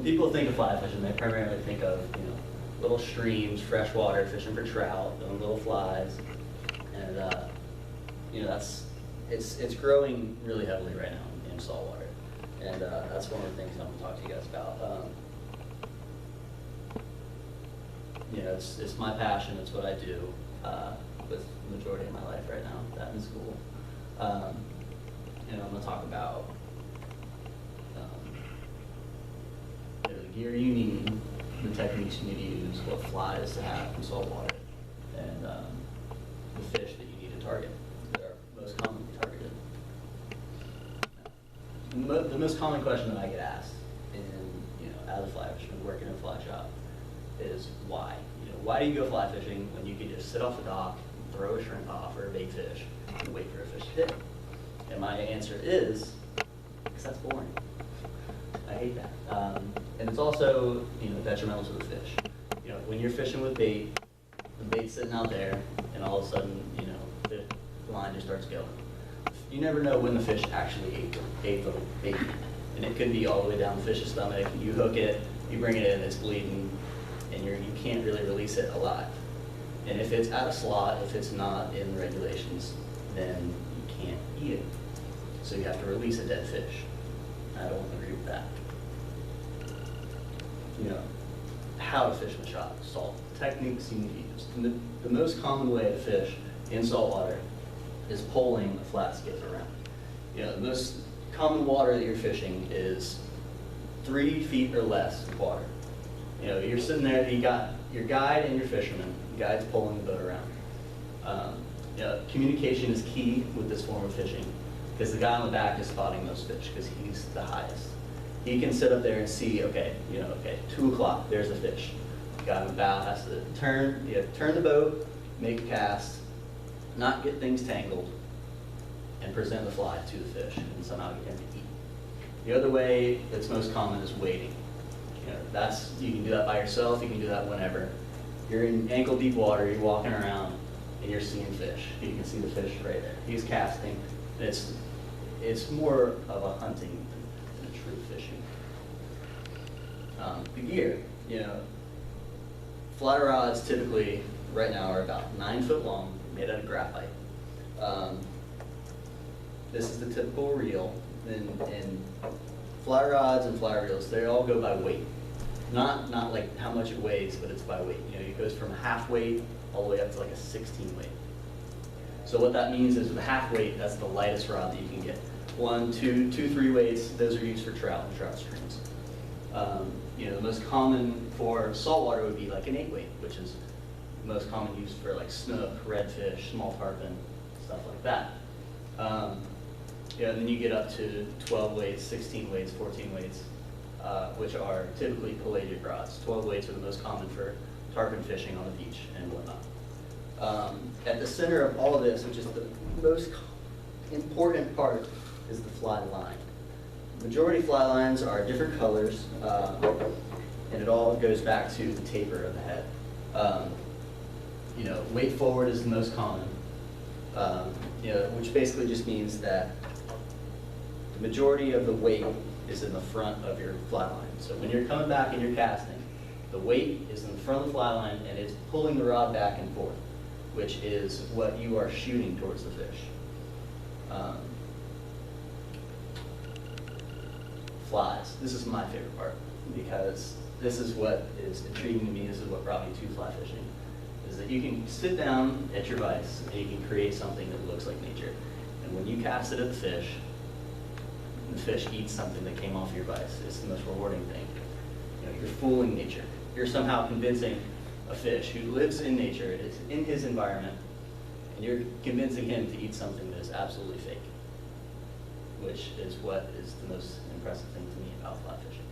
people think of fly fishing, they primarily think of, little streams, fresh water, fishing for trout, doing little flies, and it's growing really heavily right now in saltwater, and that's one of the things I'm going to talk to you guys about. It's my passion. It's what I do with the majority of my life right now. That in school, I'm going to talk about the gear you need, the techniques you need to use, what flies to have in saltwater, and the fish that you need to target that are most commonly targeted. The most common question that I get asked as a fly fisherman working in a fly shop is why? Why do you go fly fishing when you can just sit off the dock, throw a shrimp off or a bait fish, and wait for a fish to hit? And my answer is, because that's boring. I hate that. And it's also, detrimental to the fish. When you're fishing with bait, the bait's sitting out there, and all of a sudden, the line just starts going. You never know when the fish actually ate the bait. And it could be all the way down the fish's stomach. You hook it, you bring it in, it's bleeding, and you can't really release it alive. And if it's out of slot, if it's not in the regulations, then you can't eat it. So you have to release a dead fish. I don't agree with that. How to fish in the shop, salt, techniques you need to use. The most common way to fish in saltwater is pulling a flat skiff around. The most common water that you're fishing is 3 feet or less of water. You're sitting there, you got your guide and your fisherman. The guide's pulling the boat around. Communication is key with this form of fishing because the guy on the back is spotting those fish because he's the highest. He can sit up there and see, okay, 2 o'clock, there's a fish. The guy on the bow has to turn the boat, make a cast, not get things tangled, and present the fly to the fish and somehow get him to eat. The other way that's most common is waiting. You can do that by yourself, you can do that whenever. You're in ankle deep water, you're walking around, and you're seeing fish. You can see the fish right there. He's casting. It's more of a hunting than a true fishing. The gear, fly rods typically right now are about 9 foot long, made out of graphite. This is the typical reel, and fly rods and fly reels, they all go by weight. Not like how much it weighs, but it's by weight. It goes from half weight all the way up to like a 16 weight. So what that means is with a half weight, that's the lightest rod that you can get. 1, 2, 3 weights, those are used for trout and trout streams. The most common for saltwater would be like an 8 weight, which is the most common used for like snook, redfish, small tarpon, stuff like that. And then you get up to 12 weights, 16 weights, 14 weights, which are typically pelagic rods. 12 weights are the most common for tarpon fishing on the beach and whatnot. At the center of all of this, which is the most important part, is the fly line. The majority fly lines are different colors, and it all goes back to the taper of the head. Weight forward is the most common, which basically just means that the majority of the weight is in the front of your fly line. So when you're coming back and you're casting, the weight is in the front of the fly line and it's pulling the rod back and forth, which is what you are shooting towards the fish. Flies. This is my favorite part because this is what is intriguing to me. This is what brought me to fly fishing, is that you can sit down at your vise and you can create something that looks like nature. And when you cast it at the fish eats something that came off your vise. It's the most rewarding thing. You're fooling nature. You're somehow convincing a fish who lives in nature, is in his environment, and you're convincing him to eat something that is absolutely fake, which is what is the most impressive thing to me about fly fishing.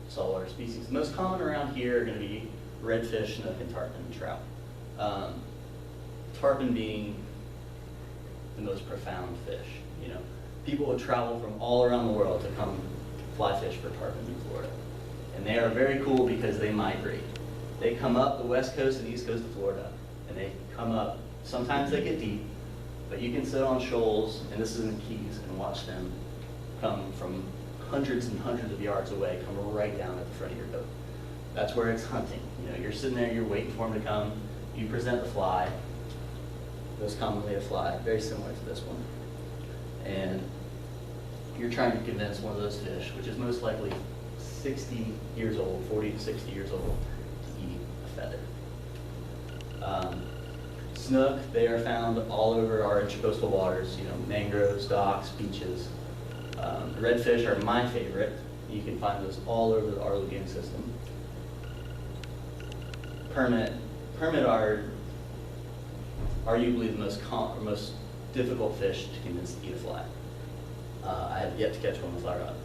Saltwater species. The most common around here are going to be redfish, snook, and tarpon, and trout. Tarpon being the most profound fish. People would travel from all around the world to come fly fish for tarpon in Florida. And they are very cool because they migrate. They come up the west coast and east coast of Florida, and they come up. Sometimes they get deep, but you can sit on shoals, and this is in the Keys, and watch them come from hundreds and hundreds of yards away come right down at the front of your boat. That's where it's hunting. You know, you're sitting there, you're waiting for them to come, you present the fly, most commonly a fly, very similar to this one. And you're trying to convince one of those fish, which is most likely 60 years old, 40 to 60 years old, to eat a feather. Snook, they are found all over our intracoastal waters, you know, mangroves, docks, beaches. Redfish are my favorite. You can find those all over our lagoon system. Permit are arguably the most difficult fish to convince to eat a fly. I have yet to catch one with fly rod.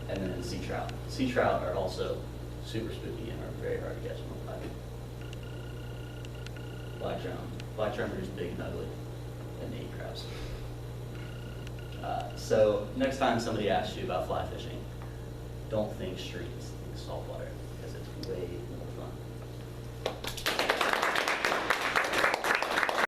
And then sea trout. Sea trout are also super spooky and are very hard to catch on the fly. Black trout are just big and ugly, and they eat crabs. So next time somebody asks you about fly fishing, don't think streams, think saltwater.